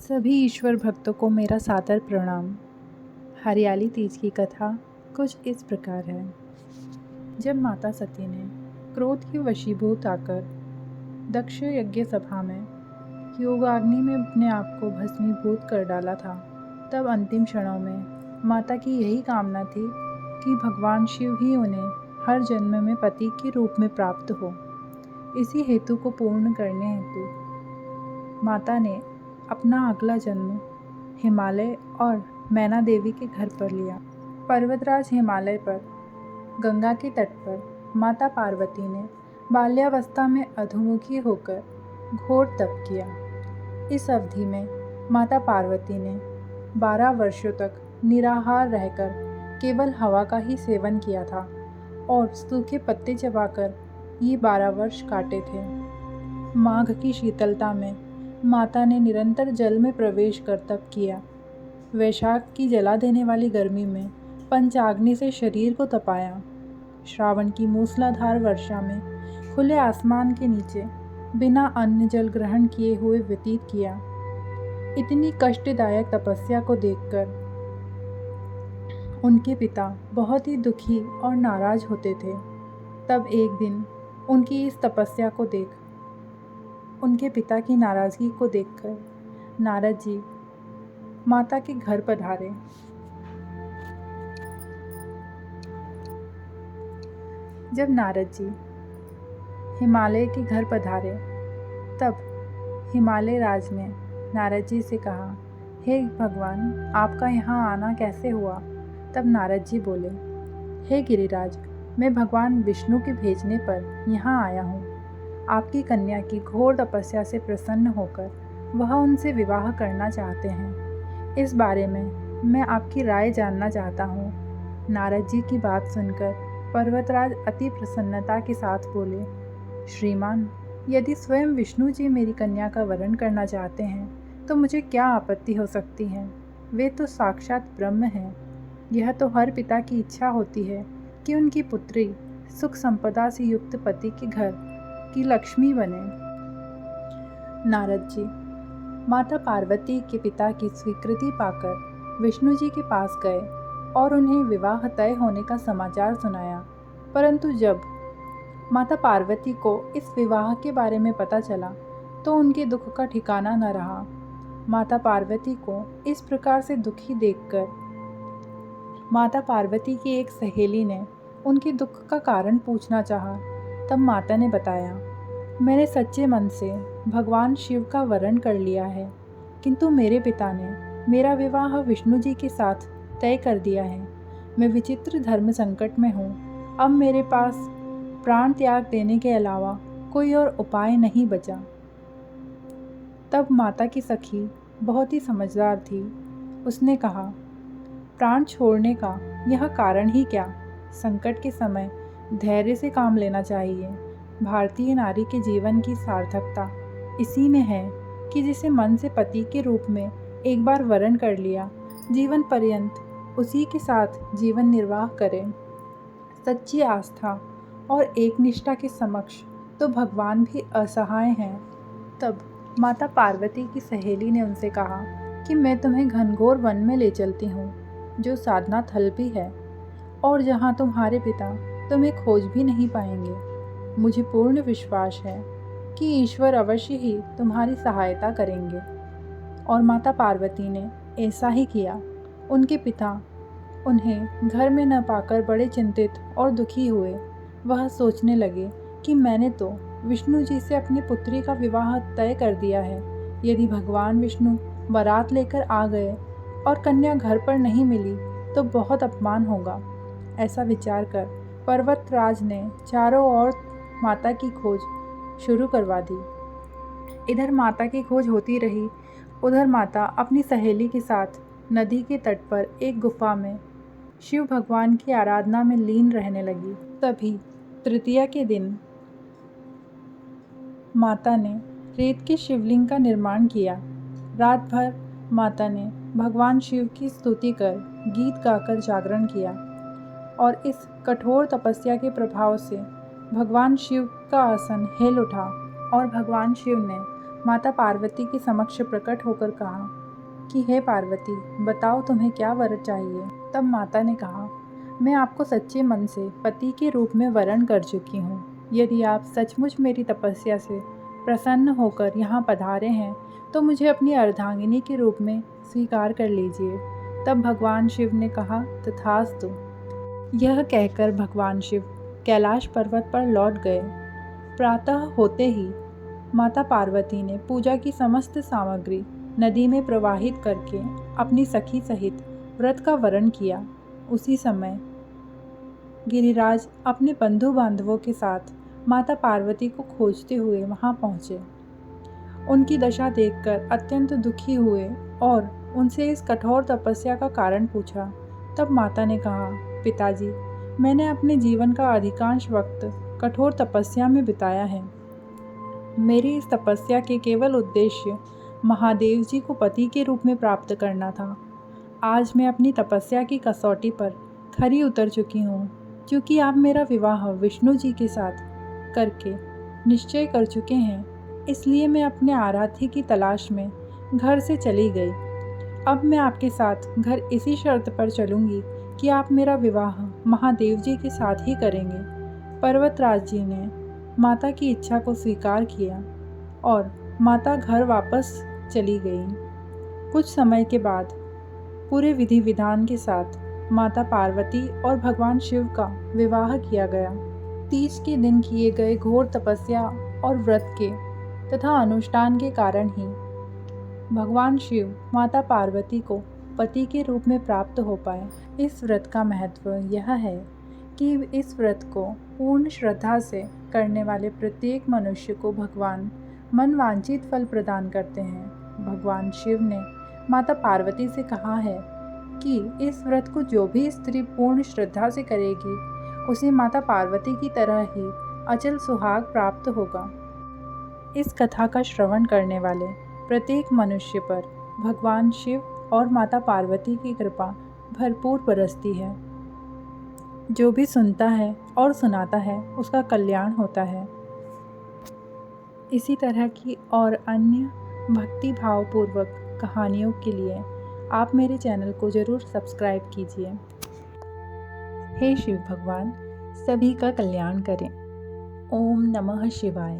सभी ईश्वर भक्तों को मेरा सादर प्रणाम। हरियाली तीज की कथा कुछ इस प्रकार है। जब माता सती ने क्रोध के वशीभूत आकर दक्ष यज्ञ सभा में योगाग्नि में अपने आप को भस्मीभूत कर डाला था, तब अंतिम क्षणों में माता की यही कामना थी कि भगवान शिव ही उन्हें हर जन्म में पति के रूप में प्राप्त हो। इसी हेतु को पूर्ण करने हेतु माता ने अपना अगला जन्म हिमालय और मैना देवी के घर पर लिया। पर्वतराज हिमालय पर गंगा के तट पर माता पार्वती ने बाल्यावस्था में अधोमुखी होकर घोर तप किया। इस अवधि में माता पार्वती ने 12 वर्षों तक निराहार रहकर केवल हवा का ही सेवन किया था और सूखे पत्ते चबाकर ये 12 वर्ष काटे थे। माघ की शीतलता में माता ने निरंतर जल में प्रवेश कर तप किया। वैशाख की जला देने वाली गर्मी में पंचाग्नि से शरीर को तपाया। श्रावण की मूसलाधार वर्षा में खुले आसमान के नीचे बिना अन्न जल ग्रहण किए हुए व्यतीत किया। इतनी कष्टदायक तपस्या को देखकर उनके पिता बहुत ही दुखी और नाराज होते थे। तब एक दिन उनकी इस तपस्या को देख उनके पिता की नाराज़गी को देखकर नारद जी माता के घर पधारे। जब नारद जी हिमालय के घर पधारे, तब हिमालय राज ने नारद जी से कहा, हे भगवान, आपका यहाँ आना कैसे हुआ? तब नारद जी बोले, हे गिरिराज, मैं भगवान विष्णु के भेजने पर यहाँ आया हूँ। आपकी कन्या की घोर तपस्या से प्रसन्न होकर वह उनसे विवाह करना चाहते हैं। इस बारे में मैं आपकी राय जानना चाहता हूँ। नारद जी की बात सुनकर पर्वतराज अति प्रसन्नता के साथ बोले, श्रीमान, यदि स्वयं विष्णु जी मेरी कन्या का वरण करना चाहते हैं तो मुझे क्या आपत्ति हो सकती है? वे तो साक्षात ब्रह्म हैं। यह तो हर पिता की इच्छा होती है कि उनकी पुत्री सुख संपदा से युक्त पति के घर की लक्ष्मी बने। नारद जी माता पार्वती के पिता की स्वीकृति पाकर विष्णु जी के पास गए और उन्हें विवाह तय होने का समाचार सुनाया। परंतु जब माता पार्वती को इस विवाह के बारे में पता चला तो उनके दुख का ठिकाना न रहा। माता पार्वती को इस प्रकार से दुखी देखकर माता पार्वती की एक सहेली ने उनके दुख का कारण पूछना चाहा। तब माता ने बताया, मैंने सच्चे मन से भगवान शिव का वरण कर लिया है, किंतु मेरे पिता ने मेरा विवाह विष्णु जी के साथ तय कर दिया है। मैं विचित्र धर्म संकट में हूँ। अब मेरे पास प्राण त्याग देने के अलावा कोई और उपाय नहीं बचा। तब माता की सखी बहुत ही समझदार थी। उसने कहा, प्राण छोड़ने का यह कारण ही क्या? संकट के समय धैर्य से काम लेना चाहिए। भारतीय नारी के जीवन की सार्थकता इसी में है कि जिसे मन से पति के रूप में एक बार वरण कर लिया, जीवन पर्यंत उसी के साथ जीवन निर्वाह करे। सच्ची आस्था और एक निष्ठा के समक्ष तो भगवान भी असहाय हैं। तब माता पार्वती की सहेली ने उनसे कहा कि मैं तुम्हें घनघोर वन में ले चलती हूँ, जो साधना थल भी है और जहाँ तुम्हारे पिता तुम्हें खोज भी नहीं पाएंगे। मुझे पूर्ण विश्वास है कि ईश्वर अवश्य ही तुम्हारी सहायता करेंगे। और माता पार्वती ने ऐसा ही किया। उनके पिता उन्हें घर में न पाकर बड़े चिंतित और दुखी हुए। वह सोचने लगे कि मैंने तो विष्णु जी से अपनी पुत्री का विवाह तय कर दिया है। यदि भगवान विष्णु बारात लेकर आ गए और कन्या घर पर नहीं मिली तो बहुत अपमान होगा। ऐसा विचार कर पर्वतराज ने चारों ओर माता की खोज शुरू करवा दी। इधर माता की खोज होती रही, उधर माता अपनी सहेली के साथ नदी के तट पर एक गुफा में शिव भगवान की आराधना में लीन रहने लगी। तभी तृतीया के दिन माता ने रेत के शिवलिंग का निर्माण किया। रात भर माता ने भगवान शिव की स्तुति कर गीत गाकर जागरण किया और इस कठोर तपस्या के प्रभाव से भगवान शिव का आसन हिल उठा और भगवान शिव ने माता पार्वती के समक्ष प्रकट होकर कहा कि हे पार्वती, बताओ तुम्हें क्या वर चाहिए। तब माता ने कहा, मैं आपको सच्चे मन से पति के रूप में वरण कर चुकी हूँ। यदि आप सचमुच मेरी तपस्या से प्रसन्न होकर यहाँ पधारे हैं तो मुझे अपनी अर्धांगिनी के रूप में स्वीकार कर लीजिए। तब भगवान शिव ने कहा, तथास्तु। यह कहकर भगवान शिव कैलाश पर्वत पर लौट गए। प्रातः होते ही माता पार्वती ने पूजा की समस्त सामग्री नदी में प्रवाहित करके अपनी सखी सहित व्रत का वरण किया। उसी समय गिरिराज अपने बंधु बांधवों के साथ माता पार्वती को खोजते हुए वहां पहुंचे। उनकी दशा देखकर अत्यंत दुखी हुए और उनसे इस कठोर तपस्या का कारण पूछा। तब माता ने कहा, पिताजी, मैंने अपने जीवन का अधिकांश वक्त कठोर तपस्या में बिताया है। मेरी इस तपस्या के केवल उद्देश्य महादेव जी को पति के रूप में प्राप्त करना था। आज मैं अपनी तपस्या की कसौटी पर खरी उतर चुकी हूँ। क्योंकि आप मेरा विवाह विष्णु जी के साथ करके निश्चय कर चुके हैं, इसलिए मैं अपने आराध्य की तलाश में घर से चली गई। अब मैं आपके साथ घर इसी शर्त पर चलूँगी कि आप मेरा विवाह महादेव जी के साथ ही करेंगे। पर्वतराज जी ने माता की इच्छा को स्वीकार किया और माता घर वापस चली गई। कुछ समय के बाद पूरे विधि विधान के साथ माता पार्वती और भगवान शिव का विवाह किया गया। 30 के दिन किए गए घोर तपस्या और व्रत के तथा अनुष्ठान के कारण ही भगवान शिव माता पार्वती को पति के रूप में प्राप्त हो पाए। इस व्रत का महत्व यह है कि इस व्रत को पूर्ण श्रद्धा से करने वाले प्रत्येक मनुष्य को भगवान मनवांछित फल प्रदान करते हैं। भगवान शिव ने माता पार्वती से कहा है कि इस व्रत को जो भी स्त्री पूर्ण श्रद्धा से करेगी उसे माता पार्वती की तरह ही अचल सुहाग प्राप्त होगा। इस कथा का श्रवण करने वाले प्रत्येक मनुष्य पर भगवान शिव और माता पार्वती की कृपा भरपूर बरसती है। जो भी सुनता है और सुनाता है उसका कल्याण होता है। इसी तरह की और अन्य भक्ति भावपूर्वक कहानियों के लिए आप मेरे चैनल को ज़रूर सब्सक्राइब कीजिए। हे शिव भगवान, सभी का कल्याण करें। ओम नमः शिवाय।